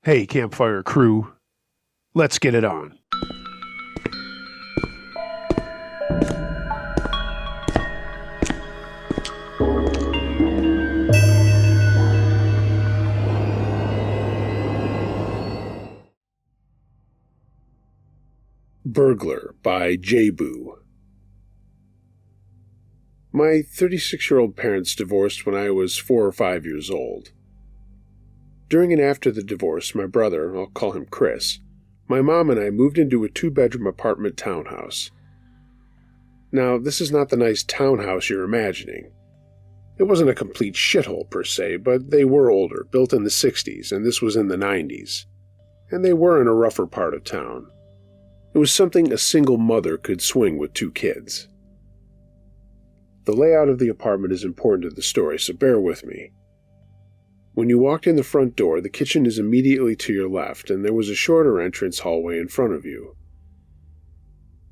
Hey, campfire crew, let's get it on. Burglar by J-Boo. My 36-year-old parents divorced when I was 4 or 5 years old. During and after the divorce, my brother, I'll call him Chris, my mom and I moved into a 2-bedroom apartment townhouse. Now, this is not the nice townhouse you're imagining. It wasn't a complete shithole per se, but they were older, built in the 60s, and this was in the 90s. And they were in a rougher part of town. It was something a single mother could swing with 2 kids. The layout of the apartment is important to the story, so bear with me. When you walked in the front door, the kitchen is immediately to your left, and there was a shorter entrance hallway in front of you.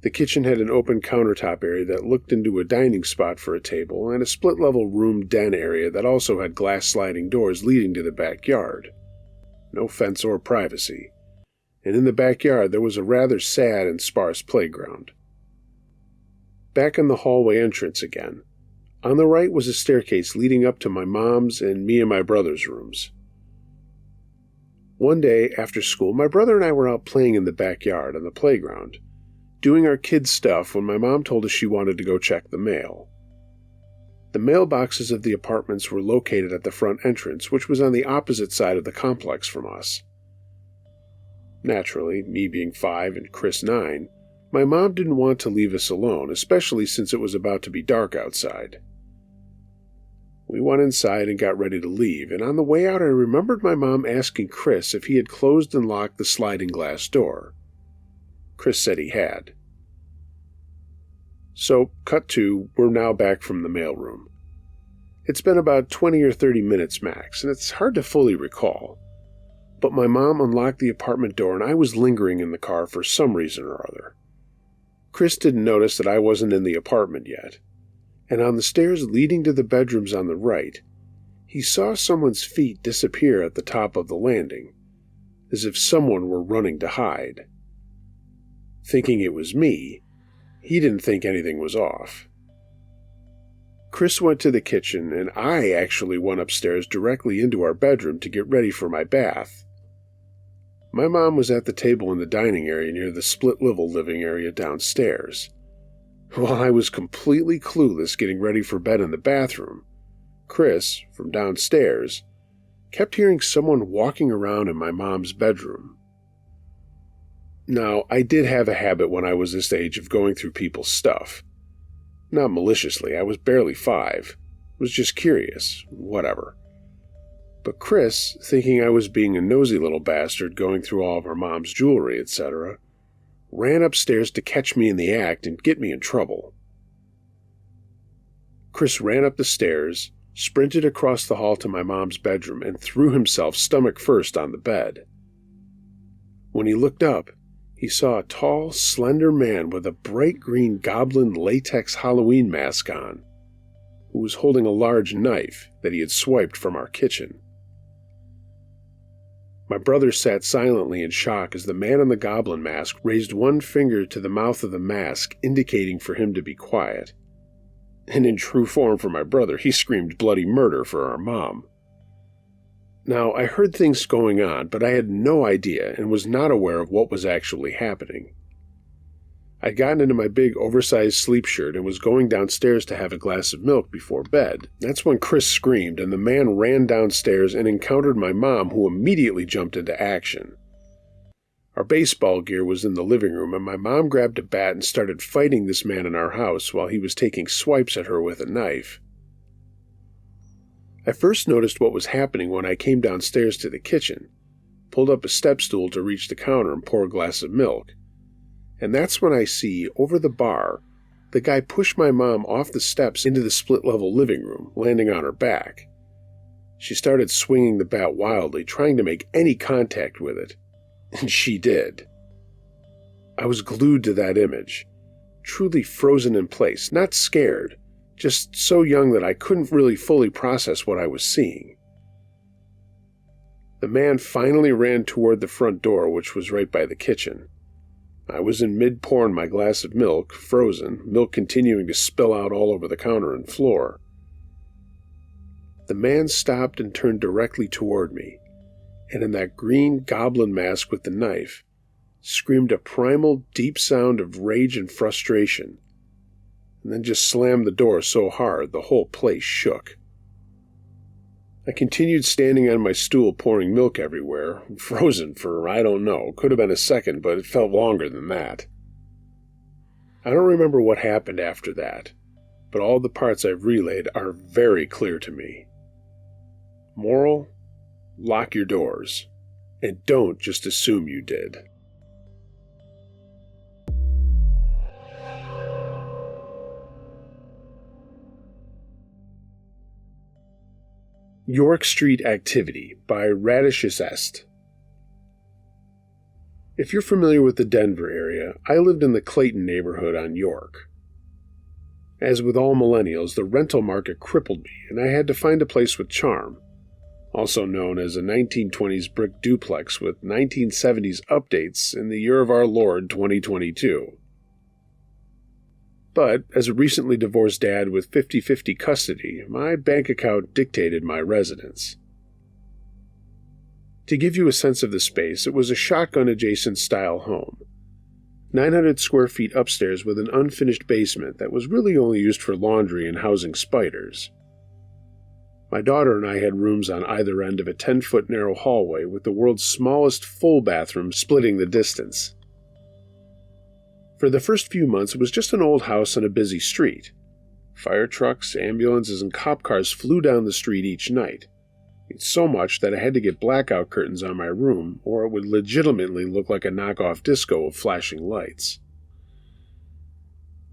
The kitchen had an open countertop area that looked into a dining spot for a table, and a split-level room den area that also had glass sliding doors leading to the backyard. No fence or privacy. And in the backyard there was a rather sad and sparse playground. Back in the hallway entrance again. On the right was a staircase leading up to my mom's and me and my brother's rooms. One day after school, my brother and I were out playing in the backyard on the playground, doing our kids' stuff when my mom told us she wanted to go check the mail. The mailboxes of the apartments were located at the front entrance, which was on the opposite side of the complex from us. Naturally, me being 5 and Chris 9, my mom didn't want to leave us alone, especially since it was about to be dark outside. We went inside and got ready to leave, and on the way out I remembered my mom asking Chris if he had closed and locked the sliding glass door. Chris said he had. So, cut to, we're now back from the mailroom. It's been about 20 or 30 minutes max, and it's hard to fully recall. But my mom unlocked the apartment door and I was lingering in the car for some reason or other. Chris didn't notice that I wasn't in the apartment yet, and on the stairs leading to the bedrooms on the right, he saw someone's feet disappear at the top of the landing, as if someone were running to hide. Thinking it was me, he didn't think anything was off. Chris went to the kitchen, and I actually went upstairs directly into our bedroom to get ready for my bath. My mom was at the table in the dining area near the split-level living area downstairs. While I was completely clueless getting ready for bed in the bathroom, Chris, from downstairs, kept hearing someone walking around in my mom's bedroom. Now, I did have a habit when I was this age of going through people's stuff. Not maliciously, I was barely 5. Was just curious, whatever. But Chris, thinking I was being a nosy little bastard going through all of our mom's jewelry, etc., ran upstairs to catch me in the act and get me in trouble. Chris ran up the stairs, sprinted across the hall to my mom's bedroom, and threw himself stomach first on the bed. When he looked up, he saw a tall, slender man with a bright green goblin latex Halloween mask on, who was holding a large knife that he had swiped from our kitchen. My brother sat silently in shock as the man in the goblin mask raised one finger to the mouth of the mask, indicating for him to be quiet. And in true form for my brother, he screamed bloody murder for our mom. Now, I heard things going on, but I had no idea and was not aware of what was actually happening. I'd gotten into my big oversized sleep shirt and was going downstairs to have a glass of milk before bed. That's when Chris screamed and the man ran downstairs and encountered my mom, who immediately jumped into action. Our baseball gear was in the living room and my mom grabbed a bat and started fighting this man in our house while he was taking swipes at her with a knife. I first noticed what was happening when I came downstairs to the kitchen, pulled up a step stool to reach the counter and pour a glass of milk. And that's when I see, over the bar, the guy push my mom off the steps into the split-level living room, landing on her back. She started swinging the bat wildly, trying to make any contact with it. And she did. I was glued to that image, truly frozen in place, not scared, just so young that I couldn't really fully process what I was seeing. The man finally ran toward the front door, which was right by the kitchen. I was in mid-pouring my glass of milk, frozen, milk continuing to spill out all over the counter and floor. The man stopped and turned directly toward me, and in that green goblin mask with the knife, screamed a primal, deep sound of rage and frustration, and then just slammed the door so hard the whole place shook. I continued standing on my stool pouring milk everywhere, frozen for, I don't know, could have been a second, but it felt longer than that. I don't remember what happened after that, but all the parts I've relayed are very clear to me. Moral: lock your doors, and don't just assume you did. York Street Activity by Radishes Est. If you're familiar with the Denver area, I lived in the Clayton neighborhood on York. As with all millennials, the rental market crippled me, and I had to find a place with charm, also known as a 1920s brick duplex with 1970s updates in the year of our Lord 2022. But, as a recently divorced dad with 50-50 custody, my bank account dictated my residence. To give you a sense of the space, it was a shotgun-adjacent style home. 900 square feet upstairs with an unfinished basement that was really only used for laundry and housing spiders. My daughter and I had rooms on either end of a 10-foot narrow hallway with the world's smallest full bathroom splitting the distance. For the first few months, it was just an old house on a busy street. Fire trucks, ambulances, and cop cars flew down the street each night. It's so much that I had to get blackout curtains on my room, or it would legitimately look like a knockoff disco of flashing lights.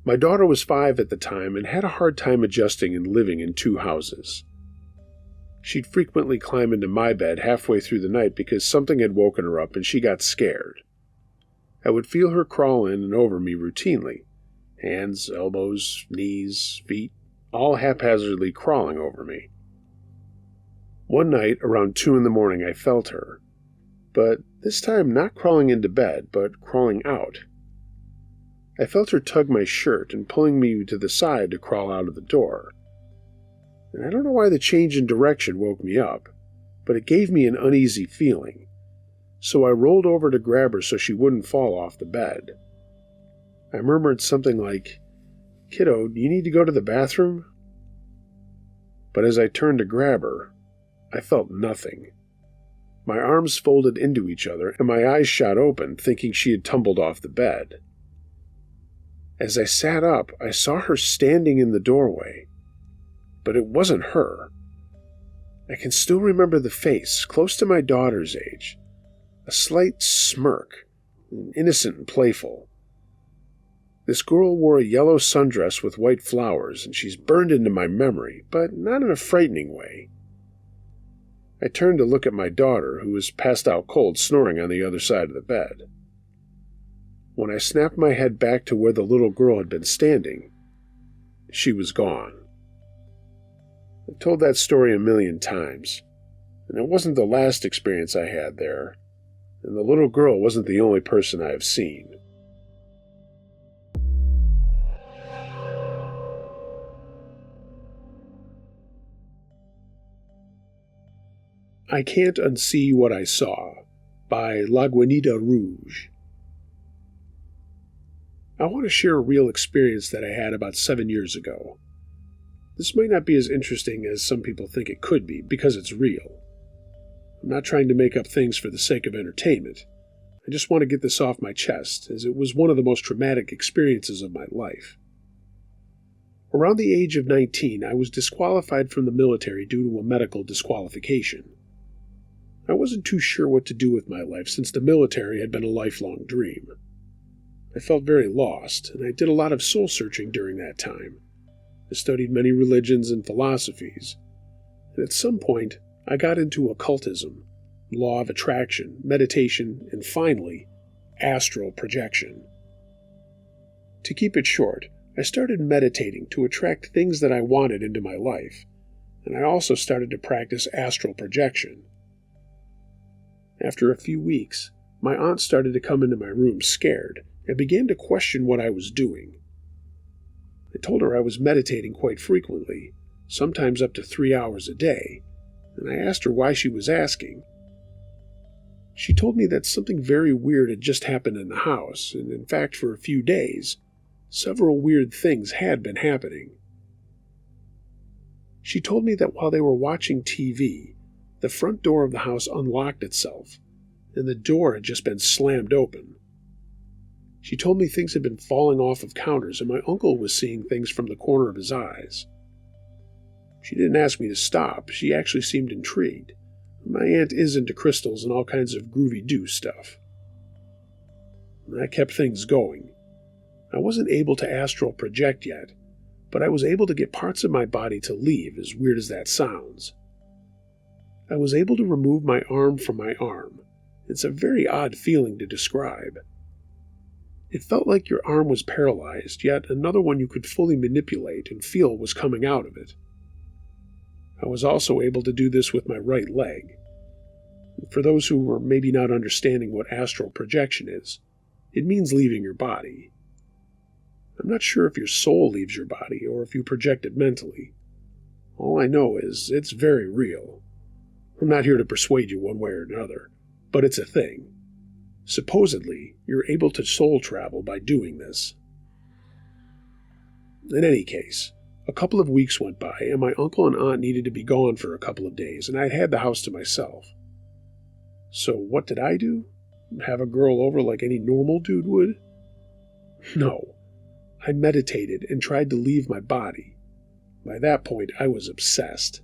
My daughter was 5 at the time and had a hard time adjusting and living in 2 houses. She'd frequently climb into my bed halfway through the night because something had woken her up and she got scared. I would feel her crawl in and over me routinely, hands, elbows, knees, feet, all haphazardly crawling over me. One night, around 2 a.m, I felt her, but this time not crawling into bed, but crawling out. I felt her tug my shirt and pulling me to the side to crawl out of the door. And I don't know why the change in direction woke me up, but it gave me an uneasy feeling. So I rolled over to grab her so she wouldn't fall off the bed. I murmured something like, "Kiddo, do you need to go to the bathroom?" But as I turned to grab her, I felt nothing. My arms folded into each other and my eyes shot open, thinking she had tumbled off the bed. As I sat up, I saw her standing in the doorway. But it wasn't her. I can still remember the face, close to my daughter's age. A slight smirk, innocent and playful. This girl wore a yellow sundress with white flowers, and she's burned into my memory, but not in a frightening way. I turned to look at my daughter, who was passed out cold, snoring on the other side of the bed. When I snapped my head back to where the little girl had been standing, she was gone. I've told that story a million times, and it wasn't the last experience I had there. And the little girl wasn't the only person I have seen. I Can't Unsee What I Saw by Laguanita Rouge. I want to share a real experience that I had about 7 years ago. This might not be as interesting as some people think it could be because it's real. I'm not trying to make up things for the sake of entertainment. I just want to get this off my chest, as it was one of the most traumatic experiences of my life. Around the age of 19, I was disqualified from the military due to a medical disqualification. I wasn't too sure what to do with my life since the military had been a lifelong dream. I felt very lost, and I did a lot of soul-searching during that time. I studied many religions and philosophies, and at some point, I got into occultism, law of attraction, meditation, and finally, astral projection. To keep it short, I started meditating to attract things that I wanted into my life, and I also started to practice astral projection. After a few weeks, my aunt started to come into my room scared and began to question what I was doing. I told her I was meditating quite frequently, sometimes up to 3 hours a day, and I asked her why she was asking. She told me that something very weird had just happened in the house, and in fact for a few days, several weird things had been happening. She told me that while they were watching TV, the front door of the house unlocked itself, and the door had just been slammed open. She told me things had been falling off of counters, and my uncle was seeing things from the corner of his eyes. She didn't ask me to stop. She actually seemed intrigued. My aunt is into crystals and all kinds of groovy-doo stuff. I kept things going. I wasn't able to astral project yet, but I was able to get parts of my body to leave, as weird as that sounds. I was able to remove my arm from my arm. It's a very odd feeling to describe. It felt like your arm was paralyzed, yet another one you could fully manipulate and feel was coming out of it. I was also able to do this with my right leg. For those who are maybe not understanding what astral projection is, it means leaving your body. I'm not sure if your soul leaves your body or if you project it mentally. All I know is it's very real. I'm not here to persuade you one way or another, but it's a thing. Supposedly, you're able to soul travel by doing this. In any case, a couple of weeks went by, and my uncle and aunt needed to be gone for a couple of days, and I'd had the house to myself. So what did I do? Have a girl over like any normal dude would? No. I meditated and tried to leave my body. By that point, I was obsessed.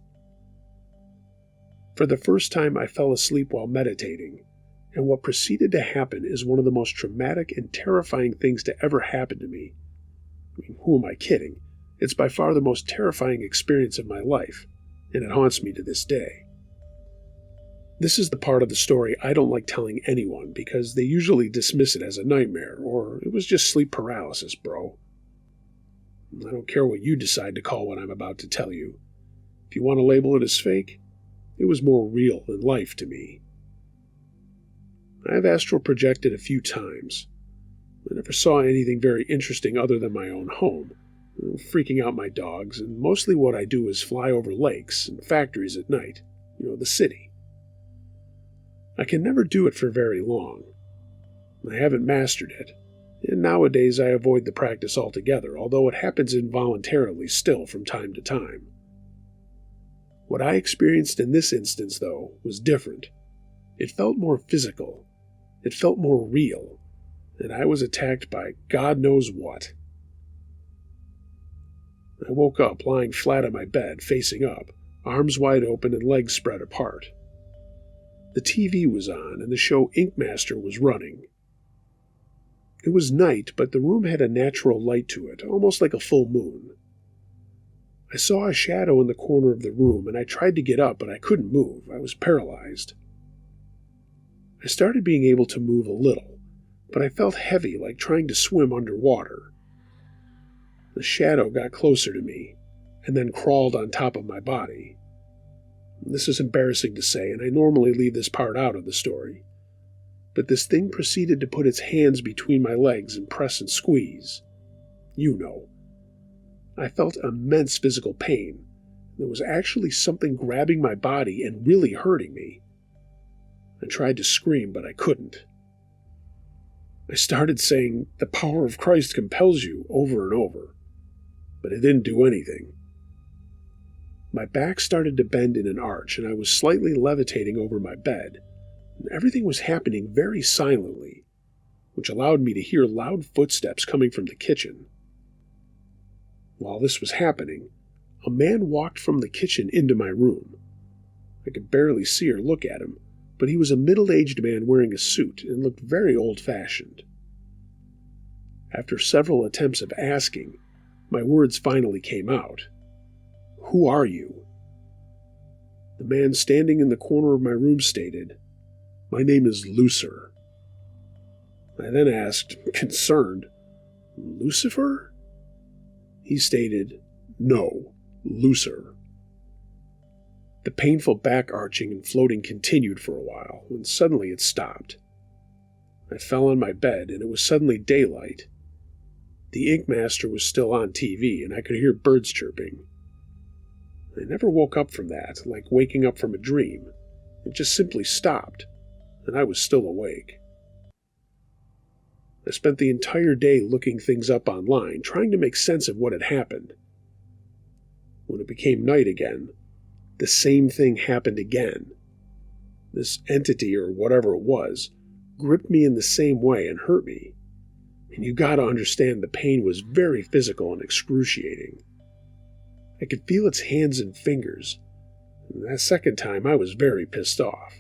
For the first time, I fell asleep while meditating, and what proceeded to happen is one of the most traumatic and terrifying things to ever happen to me. I mean, who am I kidding? It's by far the most terrifying experience of my life, and it haunts me to this day. This is the part of the story I don't like telling anyone because they usually dismiss it as a nightmare or it was just sleep paralysis, bro. I don't care what you decide to call what I'm about to tell you. If you want to label it as fake, it was more real than life to me. I've astral projected a few times. I never saw anything very interesting other than my own home, freaking out my dogs, and mostly what I do is fly over lakes and factories at night, the city. I can never do it for very long. I haven't mastered it, and nowadays I avoid the practice altogether, although it happens involuntarily still from time to time. What I experienced in this instance, though, was different. It felt more physical. It felt more real, and I was attacked by God knows what. I woke up lying flat on my bed, facing up, arms wide open and legs spread apart. The TV was on, and the show Ink Master was running. It was night, but the room had a natural light to it, almost like a full moon. I saw a shadow in the corner of the room, and I tried to get up, but I couldn't move. I was paralyzed. I started being able to move a little, but I felt heavy, like trying to swim underwater. The shadow got closer to me, and then crawled on top of my body. This is embarrassing to say, and I normally leave this part out of the story. But this thing proceeded to put its hands between my legs and press and squeeze. You know. I felt immense physical pain. There was actually something grabbing my body and really hurting me. I tried to scream, but I couldn't. I started saying, "The power of Christ compels you," over and over. But it didn't do anything. My back started to bend in an arch, and I was slightly levitating over my bed. And everything was happening very silently, which allowed me to hear loud footsteps coming from the kitchen. While this was happening, a man walked from the kitchen into my room. I could barely see or look at him, but he was a middle-aged man wearing a suit and looked very old-fashioned. After several attempts of asking, my words finally came out. "Who are you?" The man standing in the corner of my room stated, "My name is Lucer." I then asked, concerned, "Lucifer?" He stated, "No, Lucer." The painful back arching and floating continued for a while, when suddenly it stopped. I fell on my bed, and it was suddenly daylight. The Ink Master was still on TV, and I could hear birds chirping. I never woke up from that, like waking up from a dream. It just simply stopped, and I was still awake. I spent the entire day looking things up online, trying to make sense of what had happened. When it became night again, the same thing happened again. This entity, or whatever it was, gripped me in the same way and hurt me. And you gotta understand the pain was very physical and excruciating. I could feel its hands and fingers, and that second time I was very pissed off.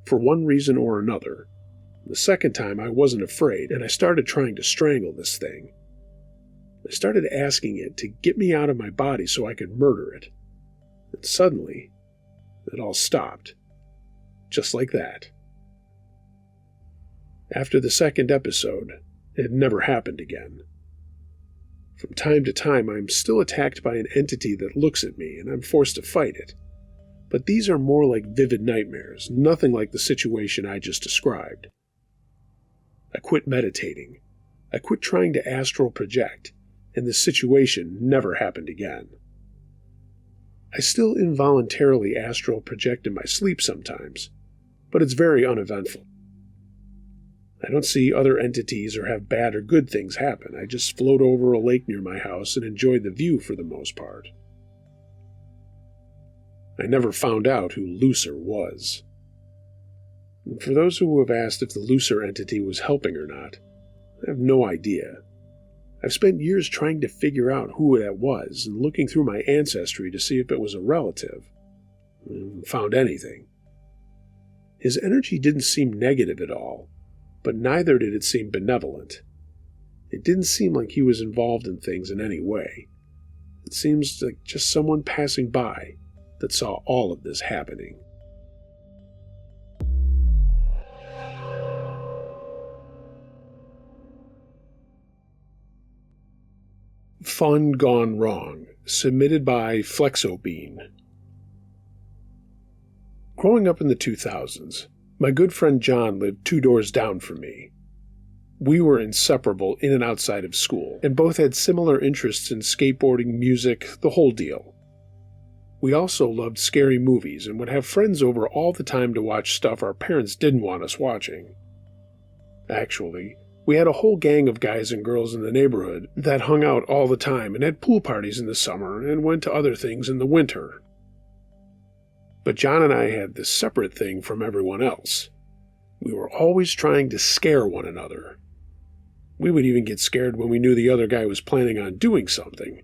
For one reason or another, the second time I wasn't afraid, and I started trying to strangle this thing. I started asking it to get me out of my body so I could murder it. And suddenly, it all stopped. Just like that. After the second episode, it never happened again. From time to time, I'm still attacked by an entity that looks at me, and I'm forced to fight it. But these are more like vivid nightmares, nothing like the situation I just described. I quit meditating. I quit trying to astral project, and this situation never happened again. I still involuntarily astral project in my sleep sometimes, but it's very uneventful. I don't see other entities or have bad or good things happen. I just float over a lake near my house and enjoy the view for the most part. I never found out who Lucer was. And for those who have asked if the Lucer entity was helping or not, I have no idea. I've spent years trying to figure out who that was and looking through my ancestry to see if it was a relative. I haven't found anything. His energy didn't seem negative at all, but neither did it seem benevolent. It didn't seem like he was involved in things in any way. It seems like just someone passing by that saw all of this happening. Fun Gone Wrong, submitted by Flexobean. Growing up in the 2000s, my good friend John lived 2 doors down from me. We were inseparable in and outside of school, and both had similar interests in skateboarding, music, the whole deal. We also loved scary movies and would have friends over all the time to watch stuff our parents didn't want us watching. Actually, we had a whole gang of guys and girls in the neighborhood that hung out all the time and had pool parties in the summer and went to other things in the winter. But John and I had this separate thing from everyone else. We were always trying to scare one another. We would even get scared when we knew the other guy was planning on doing something.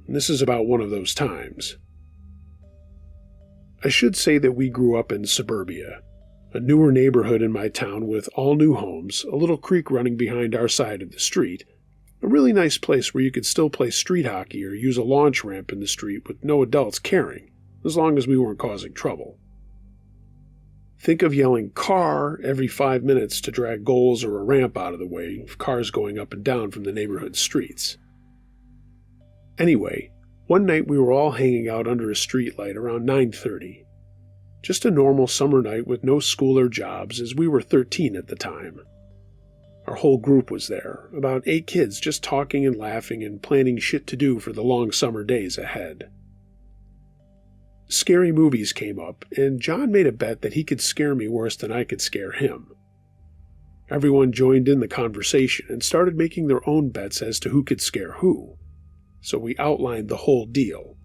And this is about one of those times. I should say that we grew up in suburbia, a newer neighborhood in my town with all new homes, a little creek running behind our side of the street, a really nice place where you could still play street hockey or use a launch ramp in the street with no adults caring, as long as we weren't causing trouble. Think of yelling "car" every 5 minutes to drag goals or a ramp out of the way of cars going up and down from the neighborhood streets. Anyway, one night we were all hanging out under a streetlight around 9:30. Just a normal summer night with no school or jobs, as we were 13 at the time. Our whole group was there, about 8 kids just talking and laughing and planning shit to do for the long summer days ahead. Scary movies came up, and John made a bet that he could scare me worse than I could scare him. Everyone joined in the conversation and started making their own bets as to who could scare who, so we outlined the whole deal.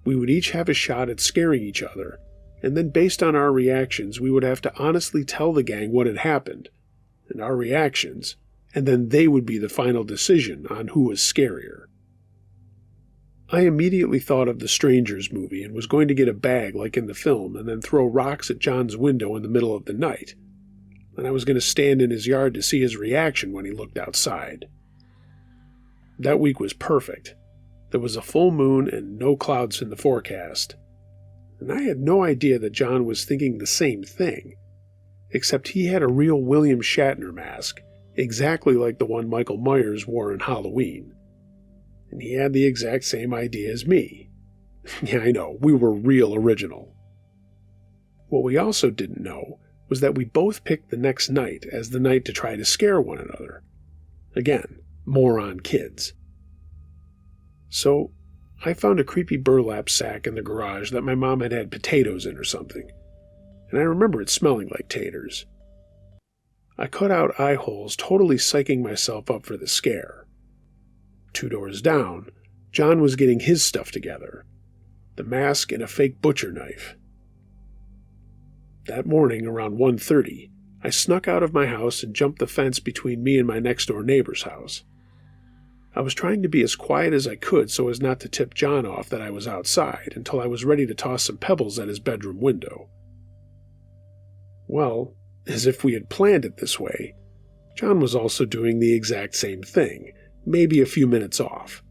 We would each have a shot at scaring each other, and then based on our reactions we would have to honestly tell the gang what had happened, and our reactions, and then they would be the final decision on who was scarier. I immediately thought of the Strangers movie and was going to get a bag like in the film and then throw rocks at John's window in the middle of the night, and I was going to stand in his yard to see his reaction when he looked outside. That week was perfect. There was a full moon and no clouds in the forecast, and I had no idea that John was thinking the same thing, except he had a real William Shatner mask, exactly like the one Michael Myers wore in Halloween. And he had the exact same idea as me. Yeah, I know, we were real original. What we also didn't know was that we both picked the next night as the night to try to scare one another. Again, moron kids. So, I found a creepy burlap sack in the garage that my mom had had potatoes in or something, and I remember it smelling like taters. I cut out eye holes, totally psyching myself up for the scare. 2 doors down, John was getting his stuff together. The mask and a fake butcher knife. That morning, around 1:30, I snuck out of my house and jumped the fence between me and my next-door neighbor's house. I was trying to be as quiet as I could so as not to tip John off that I was outside until I was ready to toss some pebbles at his bedroom window. Well, as if we had planned it this way, John was also doing the exact same thing, maybe a few minutes off,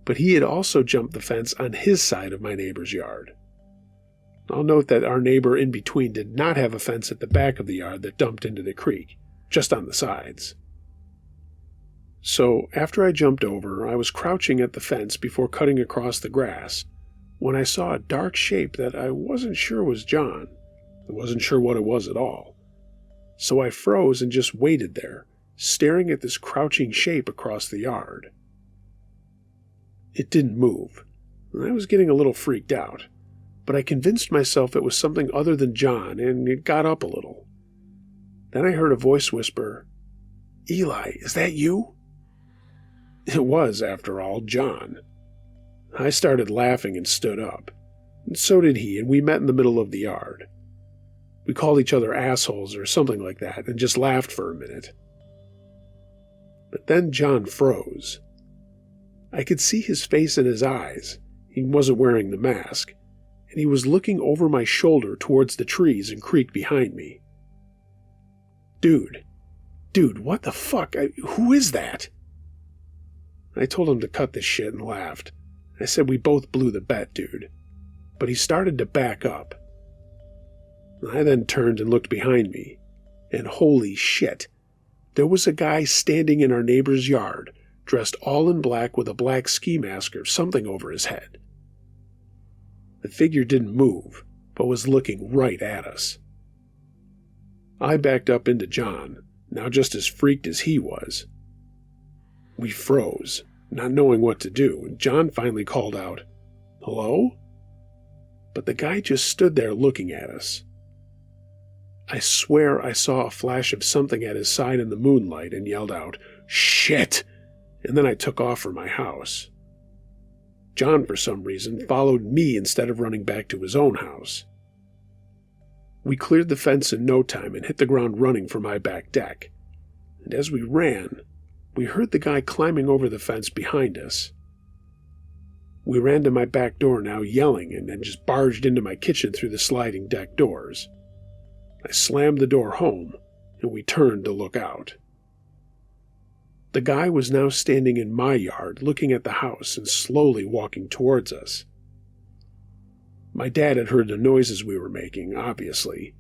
but he had also jumped the fence on his side of my neighbor's yard. I'll note that our neighbor in between did not have a fence at the back of the yard that dumped into the creek, just on the sides. So, after I jumped over, I was crouching at the fence before cutting across the grass when I saw a dark shape that I wasn't sure was John. I wasn't sure what it was at all. So I froze and just waited there, staring at this crouching shape across the yard. It didn't move, and I was getting a little freaked out, but I convinced myself it was something other than John, and it got up a little. Then I heard a voice whisper, "Eli, is that you?" It was, after all, John. I started laughing and stood up, and so did he, and we met in the middle of the yard. We called each other assholes or something like that, and just laughed for a minute. But then John froze. I could see his face and his eyes. He wasn't wearing the mask, and he was looking over my shoulder towards the trees and creek behind me. Dude, what the fuck? Who is that? I told him to cut this shit and laughed. I said we both blew the bet, dude. But he started to back up. I then turned and looked behind me, and holy shit, there was a guy standing in our neighbor's yard, dressed all in black with a black ski mask or something over his head. The figure didn't move, but was looking right at us. I backed up into John, now just as freaked as he was. We froze, not knowing what to do, and John finally called out, "Hello?" But the guy just stood there looking at us. I swear I saw a flash of something at his side in the moonlight and yelled out, "Shit!" and then I took off for my house. John, for some reason, followed me instead of running back to his own house. We cleared the fence in no time and hit the ground running for my back deck, and as we ran, we heard the guy climbing over the fence behind us. We ran to my back door now yelling and then just barged into my kitchen through the sliding deck doors. I slammed the door home, and we turned to look out. The guy was now standing in my yard looking at the house and slowly walking towards us. My dad had heard the noises we were making, obviously,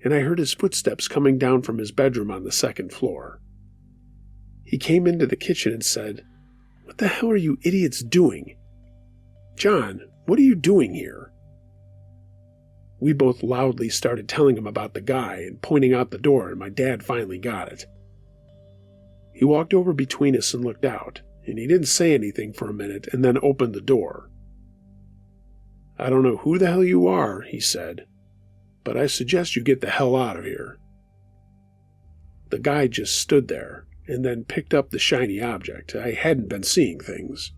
and I heard his footsteps coming down from his bedroom on the second floor. He came into the kitchen and said, "What the hell are you idiots doing? John, what are you doing here?" We both loudly started telling him about the guy and pointing out the door, and my dad finally got it. He walked over between us and looked out, and he didn't say anything for a minute and then opened the door. "I don't know who the hell you are," he said, "but I suggest you get the hell out of here." The guy just stood there and then picked up the shiny object. I hadn't been seeing things.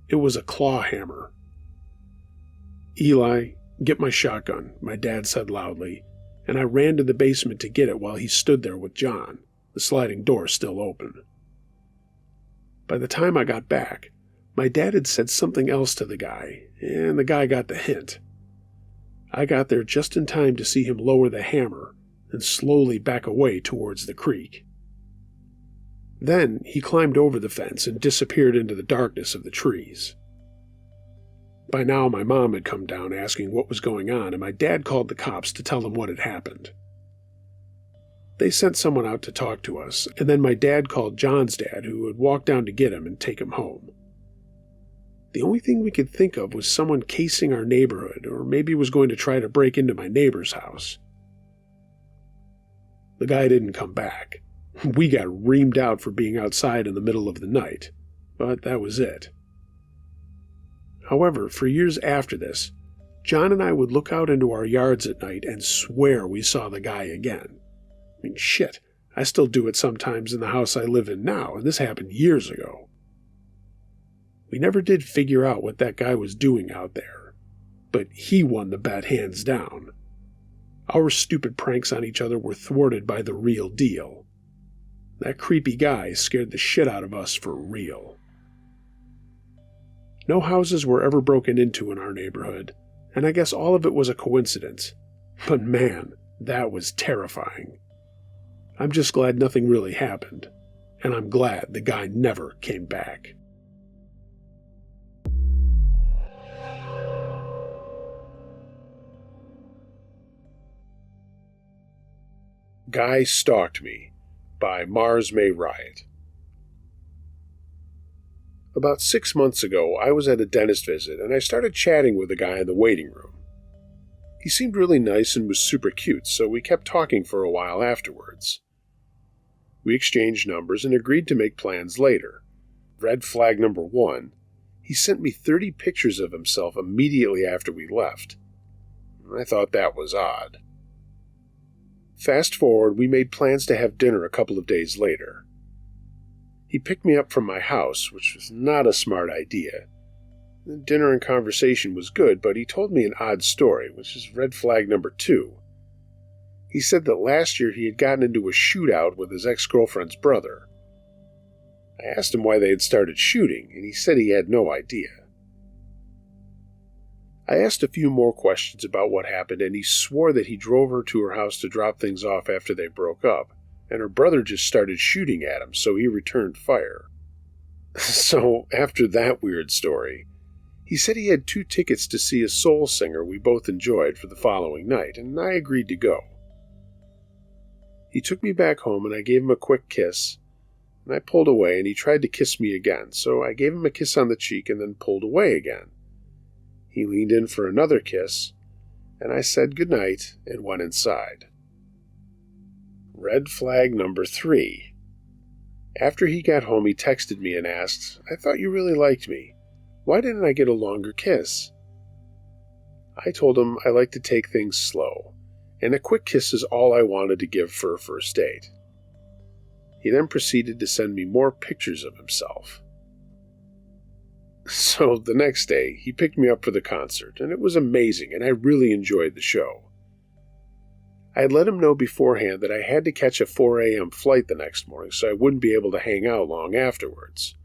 It was a claw hammer. "Eli, get my shotgun," my dad said loudly, and I ran to the basement to get it while he stood there with John, the sliding door still open. By the time I got back, my dad had said something else to the guy, and the guy got the hint. I got there just in time to see him lower the hammer and slowly back away towards the creek. Then he climbed over the fence and disappeared into the darkness of the trees. By now my mom had come down asking what was going on, and my dad called the cops to tell them what had happened. They sent someone out to talk to us, and then my dad called John's dad, who would walk down to get him and take him home. The only thing we could think of was someone casing our neighborhood, or maybe was going to try to break into my neighbor's house. The guy didn't come back. We got reamed out for being outside in the middle of the night, but that was it. However, for years after this, John and I would look out into our yards at night and swear we saw the guy again. I mean, shit, I still do it sometimes in the house I live in now, and this happened years ago. We never did figure out what that guy was doing out there, but he won the bet hands down. Our stupid pranks on each other were thwarted by the real deal. That creepy guy scared the shit out of us for real. No houses were ever broken into in our neighborhood, and I guess all of it was a coincidence. But man, that was terrifying. I'm just glad nothing really happened, and I'm glad the guy never came back. Guy Stalked Me by Mars May Riot. About 6 months ago, I was at a dentist visit, and I started chatting with a guy in the waiting room. He seemed really nice and was super cute, so we kept talking for a while afterwards. We exchanged numbers and agreed to make plans later. Red flag number 1, he sent me 30 pictures of himself immediately after we left. I thought that was odd. Fast forward, we made plans to have dinner a couple of days later. He picked me up from my house, which was not a smart idea. The dinner and conversation was good, but he told me an odd story, which is red flag number 2. He said that last year he had gotten into a shootout with his ex-girlfriend's brother. I asked him why they had started shooting, and he said he had no idea. I asked a few more questions about what happened, and he swore that he drove her to her house to drop things off after they broke up, and her brother just started shooting at him, so he returned fire. So, after that weird story, he said he had 2 tickets to see a soul singer we both enjoyed for the following night, and I agreed to go. He took me back home, and I gave him a quick kiss, and I pulled away, and he tried to kiss me again, so I gave him a kiss on the cheek and then pulled away again. He leaned in for another kiss, and I said goodnight and went inside. Red flag number 3. After he got home, he texted me and asked, "I thought you really liked me. Why didn't I get a longer kiss?" I told him I like to take things slow, and a quick kiss is all I wanted to give for a first date. He then proceeded to send me more pictures of himself. So the next day, he picked me up for the concert, and it was amazing, and I really enjoyed the show. I had let him know beforehand that I had to catch a 4 a.m. flight the next morning, so I wouldn't be able to hang out long afterwards.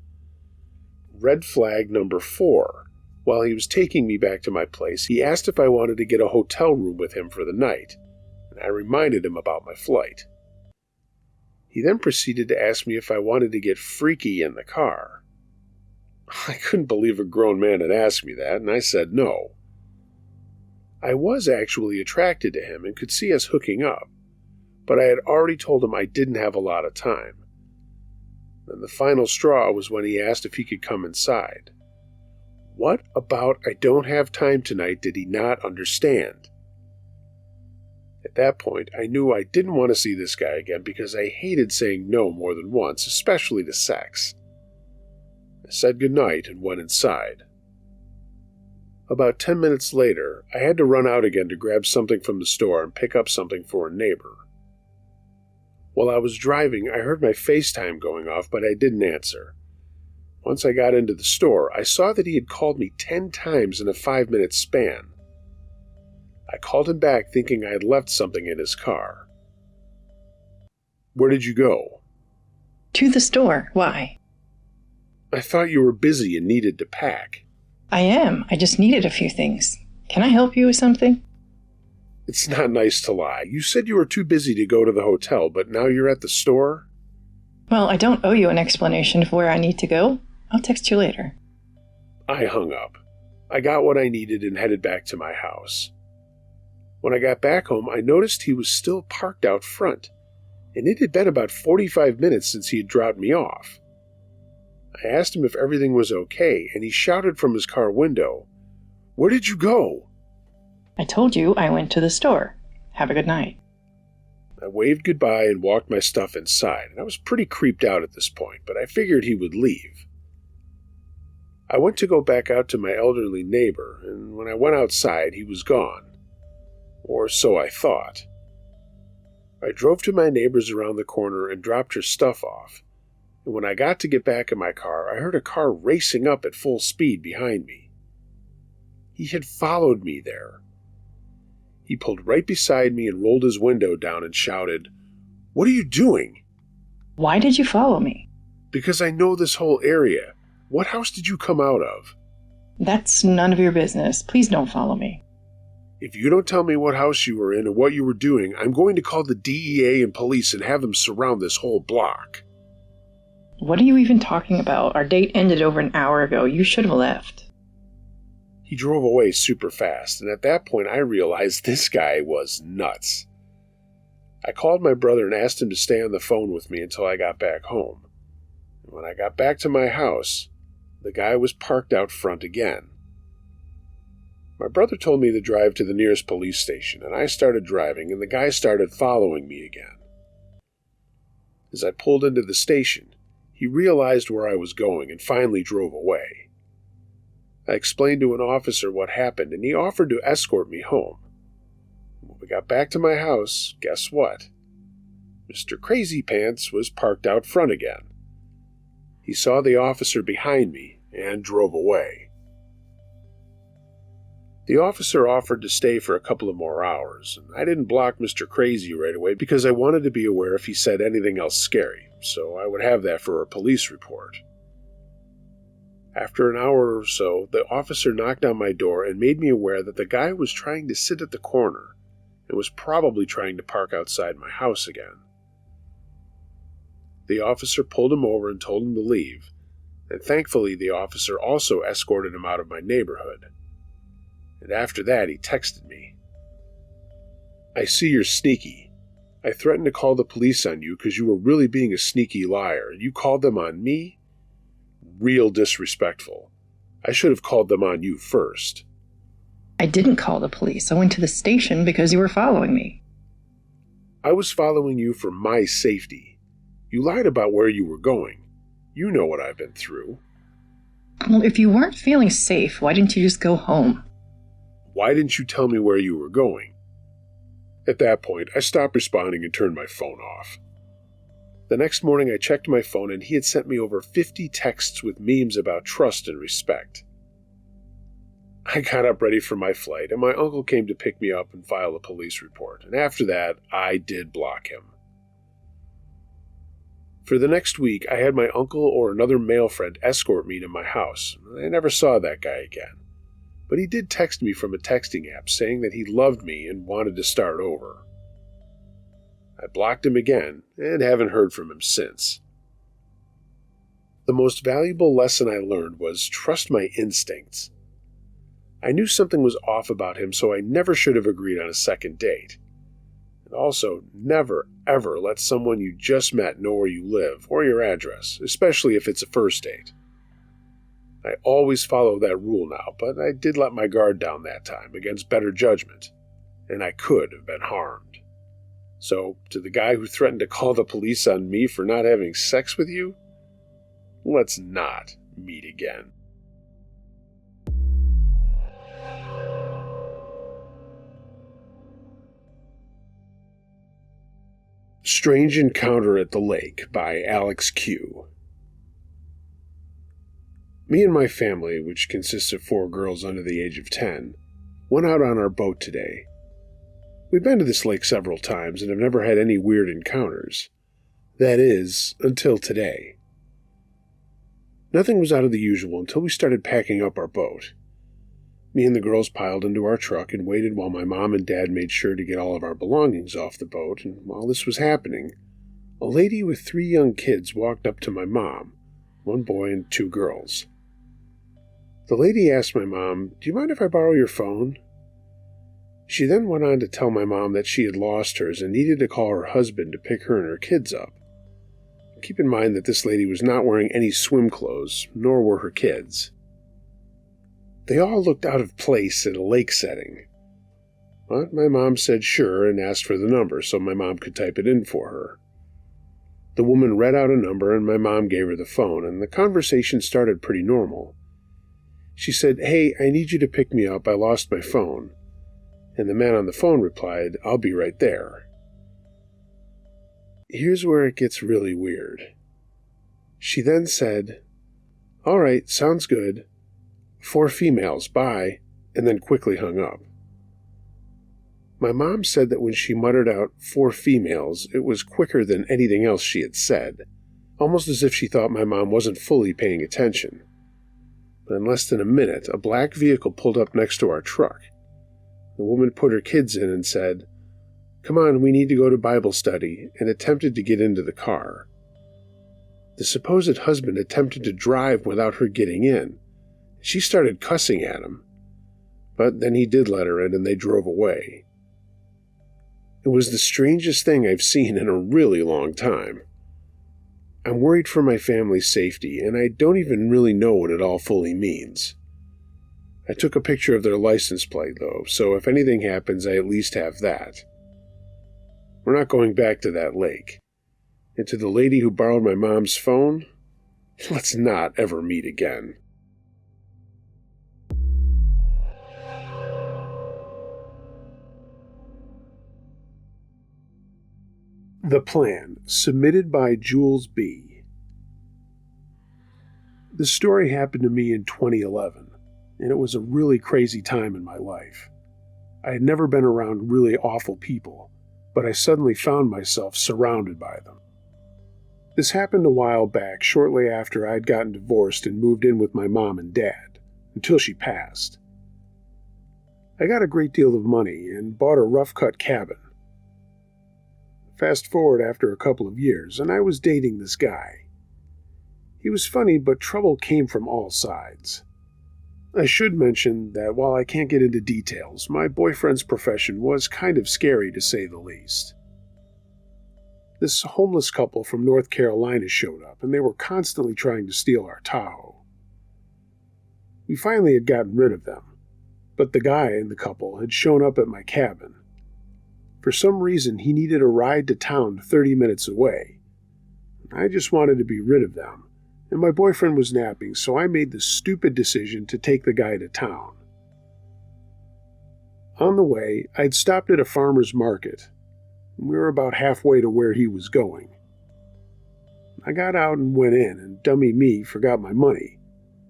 Red flag number 4. While he was taking me back to my place, he asked if I wanted to get a hotel room with him for the night, and I reminded him about my flight. He then proceeded to ask me if I wanted to get freaky in the car. I couldn't believe a grown man had asked me that, and I said no. I was actually attracted to him and could see us hooking up, but I had already told him I didn't have a lot of time. And the final straw was when he asked if he could come inside. What about "I don't have time tonight" did he not understand? At that point, I knew I didn't want to see this guy again because I hated saying no more than once, especially to sex. I said goodnight and went inside. About 10 minutes later, I had to run out again to grab something from the store and pick up something for a neighbor. While I was driving, I heard my FaceTime going off, but I didn't answer. Once I got into the store, I saw that he had called me 10 times in a 5-minute span. I called him back thinking I had left something in his car. "Where did you go?" "To the store. Why?" "I thought you were busy and needed to pack." "I am. I just needed a few things. Can I help you with something?" "It's not nice to lie. You said you were too busy to go to the hotel, but now you're at the store?" "Well, I don't owe you an explanation of where I need to go. I'll text you later." I hung up. I got what I needed and headed back to my house. When I got back home, I noticed he was still parked out front, and it had been about 45 minutes since he had dropped me off. I asked him if everything was okay, and he shouted from his car window, "Where did you go?" I told you I went to the store. Have a good night. I waved goodbye and walked my stuff inside, and I was pretty creeped out at this point, but I figured he would leave. I went to go back out to my elderly neighbor, and when I went outside, he was gone. Or so I thought. I drove to my neighbor's around the corner and dropped her stuff off, and when I got to get back in my car, I heard a car racing up at full speed behind me. He had followed me there. He pulled right beside me and rolled his window down and shouted, "What are you doing?" Why did you follow me? "Because I know this whole area. What house did you come out of?" That's none of your business. Please don't follow me. "If you don't tell me what house you were in and what you were doing, I'm going to call the DEA and police and have them surround this whole block." What are you even talking about? Our date ended over an hour ago. You should have left. He drove away super fast, and at that point I realized this guy was nuts. I called my brother and asked him to stay on the phone with me until I got back home. And when I got back to my house, the guy was parked out front again. My brother told me to drive to the nearest police station, and I started driving, and the guy started following me again. As I pulled into the station, he realized where I was going and finally drove away. I explained to an officer what happened, and he offered to escort me home. When we got back to my house, guess what? Mr. Crazy Pants was parked out front again. He saw the officer behind me and drove away. The officer offered to stay for a couple of more hours, and I didn't block Mr. Crazy right away because I wanted to be aware if he said anything else scary, so I would have that for a police report. After an hour or so, the officer knocked on my door and made me aware that the guy was trying to sit at the corner and was probably trying to park outside my house again. The officer pulled him over and told him to leave, and thankfully the officer also escorted him out of my neighborhood. And after that, he texted me. "I see you're sneaky. I threatened to call the police on you because you were really being a sneaky liar, and you called them on me? Real disrespectful. I should have called them on you first." I didn't call the police. I went to the station because you were following me. "I was following you for my safety. You lied about where you were going. You know what I've been through." Well, if you weren't feeling safe, why didn't you just go home? "Why didn't you tell me where you were going?" At that point, I stopped responding and turned my phone off. The next morning, I checked my phone, and he had sent me over 50 texts with memes about trust and respect. I got up ready for my flight, and my uncle came to pick me up and file a police report, and after that, I did block him. For the next week, I had my uncle or another male friend escort me to my house. I never saw that guy again, but he did text me from a texting app saying that he loved me and wanted to start over. I blocked him again, and haven't heard from him since. The most valuable lesson I learned was trust my instincts. I knew something was off about him, so I never should have agreed on a second date. And also, never, ever let someone you just met know where you live or your address, especially if it's a first date. I always follow that rule now, but I did let my guard down that time against better judgment, and I could have been harmed. So, to the guy who threatened to call the police on me for not having sex with you, let's not meet again. Strange Encounter at the Lake by Alex Q. Me and my family, which consists of 4 girls under the age of 10, went out on our boat today. We've been to this lake several times and have never had any weird encounters. That is, until today. Nothing was out of the usual until we started packing up our boat. Me and the girls piled into our truck and waited while my mom and dad made sure to get all of our belongings off the boat, and while this was happening, a lady with 3 young kids walked up to my mom, 1 boy and 2 girls. The lady asked my mom, "Do you mind if I borrow your phone?" She then went on to tell my mom that she had lost hers and needed to call her husband to pick her and her kids up. Keep in mind that this lady was not wearing any swim clothes, nor were her kids. They all looked out of place in a lake setting. But my mom said sure and asked for the number so my mom could type it in for her. The woman read out a number and my mom gave her the phone, and the conversation started pretty normal. She said, "Hey, I need you to pick me up. I lost my phone." And the man on the phone replied, "I'll be right there." Here's where it gets really weird. She then said, "All right, sounds good. 4 females, bye," and then quickly hung up. My mom said that when she muttered out 4 females, it was quicker than anything else she had said, almost as if she thought my mom wasn't fully paying attention. But in less than a minute, a black vehicle pulled up next to our truck. The woman put her kids in and said, "Come on, we need to go to Bible study," and attempted to get into the car. The supposed husband attempted to drive without her getting in. She started cussing at him, but then he did let her in and they drove away. It was the strangest thing I've seen in a really long time. I'm worried for my family's safety, and I don't even really know what it all fully means. I took a picture of their license plate, though, so if anything happens, I at least have that. We're not going back to that lake. And to the lady who borrowed my mom's phone, let's not ever meet again. The Plan, submitted by Jules B. This story happened to me in 2011, and it was a really crazy time in my life. I had never been around really awful people, but I suddenly found myself surrounded by them. This happened a while back, shortly after I'd gotten divorced and moved in with my mom and dad, until she passed. I got a great deal of money and bought a rough-cut cabin. Fast forward after a couple of years, and I was dating this guy. He was funny, but trouble came from all sides. I should mention that while I can't get into details, my boyfriend's profession was kind of scary to say the least. This homeless couple from North Carolina showed up, and they were constantly trying to steal our Tahoe. We finally had gotten rid of them, but the guy in the couple had shown up at my cabin. For some reason, he needed a ride to town 30 minutes away. I just wanted to be rid of them, and my boyfriend was napping, so I made the stupid decision to take the guy to town. On the way, I'd stopped at a farmer's market. We were about halfway to where he was going. I got out and went in, and dummy me forgot my money,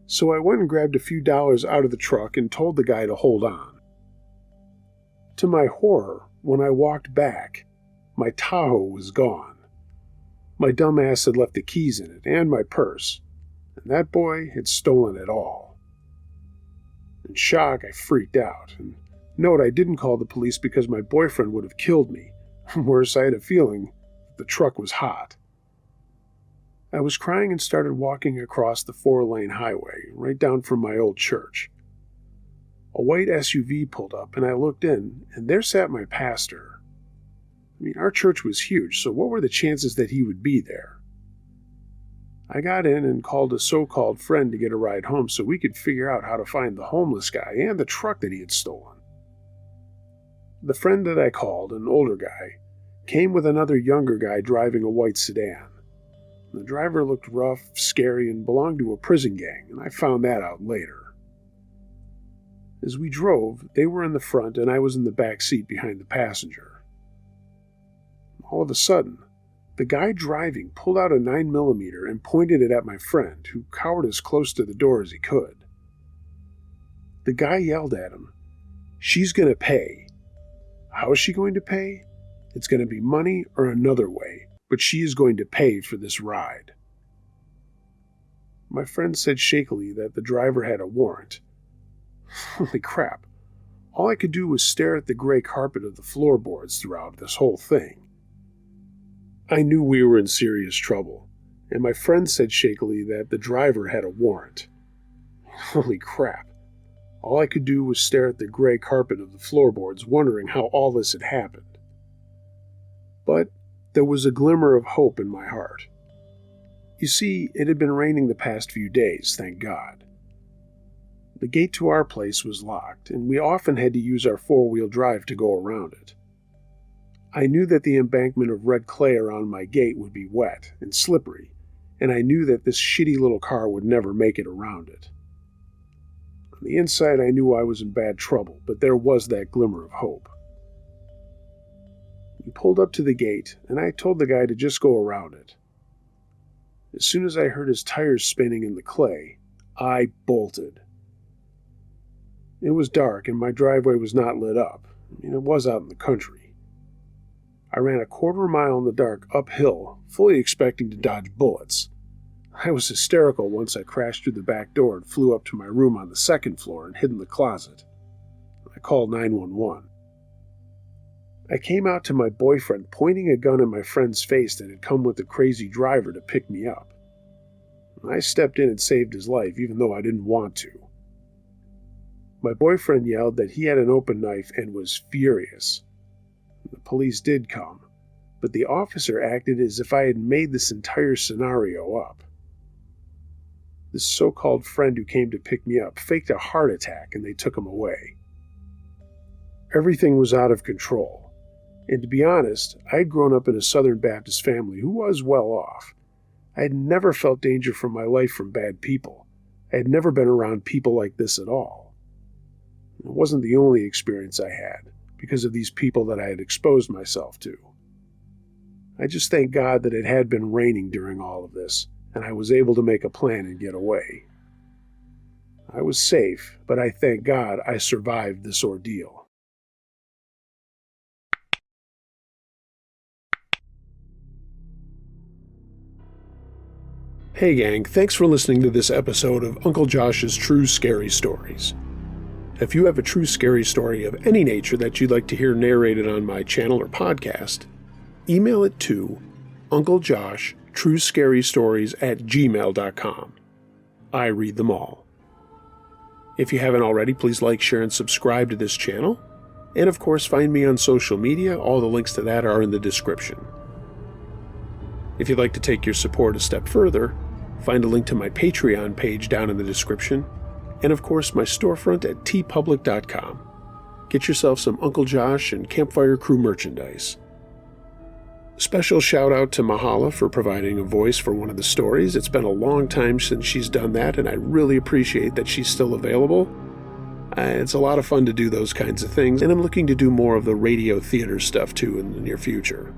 so I went and grabbed a few dollars out of the truck and told the guy to hold on. To my horror, when I walked back, my Tahoe was gone. My dumb ass had left the keys in it and my purse, and that boy had stolen it all. In shock, I freaked out, and note I didn't call the police because my boyfriend would have killed me. Worse, I had a feeling the truck was hot. I was crying and started walking across the 4-lane highway, right down from my old church. A white SUV pulled up, and I looked in, and there sat my pastor. Our church was huge, so what were the chances that he would be there? I got in and called a so-called friend to get a ride home so we could figure out how to find the homeless guy and the truck that he had stolen. The friend that I called, an older guy, came with another younger guy driving a white sedan. The driver looked rough, scary, and belonged to a prison gang, and I found that out later. As we drove, they were in the front and I was in the back seat behind the passenger. All of a sudden, the guy driving pulled out a 9mm and pointed it at my friend, who cowered as close to the door as he could. The guy yelled at him, "She's going to pay." How is she going to pay? It's going to be money or another way, but she is going to pay for this ride. My friend said shakily that the driver had a warrant. Holy crap. All I could do was stare at the gray carpet of the floorboards throughout this whole thing. I knew we were in serious trouble, and my friend said shakily that the driver had a warrant. Holy crap. All I could do was stare at the gray carpet of the floorboards, wondering how all this had happened. But there was a glimmer of hope in my heart. You see, it had been raining the past few days, thank God. The gate to our place was locked, and we often had to use our four-wheel drive to go around it. I knew that the embankment of red clay around my gate would be wet and slippery, and I knew that this shitty little car would never make it around it. On the inside, I knew I was in bad trouble, but there was that glimmer of hope. We pulled up to the gate, and I told the guy to just go around it. As soon as I heard his tires spinning in the clay, I bolted. It was dark, and my driveway was not lit up. It was out in the country. I ran a quarter mile in the dark uphill, fully expecting to dodge bullets. I was hysterical once I crashed through the back door and flew up to my room on the second floor and hid in the closet. I called 911. I came out to my boyfriend pointing a gun in my friend's face that had come with the crazy driver to pick me up. I stepped in and saved his life, even though I didn't want to. My boyfriend yelled that he had an open knife and was furious. The police did come, but the officer acted as if I had made this entire scenario up. This so-called friend who came to pick me up faked a heart attack and they took him away. Everything was out of control, and to be honest, I had grown up in a Southern Baptist family who was well off. I had never felt danger from my life from bad people. I had never been around people like this at all. It wasn't the only experience I had, because of these people that I had exposed myself to. I just thank God that it had been raining during all of this, and I was able to make a plan and get away. I was safe, but I thank God I survived this ordeal. Hey gang, thanks for listening to this episode of Uncle Josh's True Scary Stories. If you have a true scary story of any nature that you'd like to hear narrated on my channel or podcast, email it to unclejoshtruescarystories@gmail.com. I read them all. If you haven't already, please like, share, and subscribe to this channel. And of course, find me on social media. All the links to that are in the description. If you'd like to take your support a step further, find a link to my Patreon page down in the description. And of course, my storefront at tpublic.com. Get yourself some Uncle Josh and Campfire Crew merchandise. Special shout out to Mahala for providing a voice for one of the stories. It's been a long time since she's done that, and I really appreciate that she's still available. It's a lot of fun to do those kinds of things, and I'm looking to do more of the radio theater stuff too in the near future.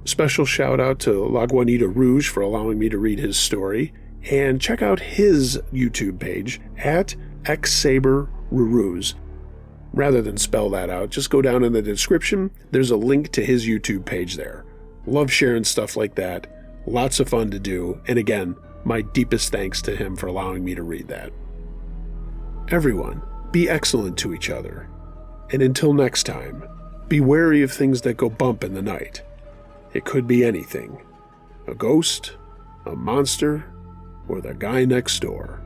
Special shout out to La Guanita Rouge for allowing me to read his story. And check out his YouTube page at xsaberruruz. Rather than spell that out, just go down in the description. There's a link to his YouTube page there. Love sharing stuff like that. Lots of fun to do. And again, my deepest thanks to him for allowing me to read that. Everyone, be excellent to each other. And until next time, be wary of things that go bump in the night. It could be anything. A ghost, a monster, or the guy next door.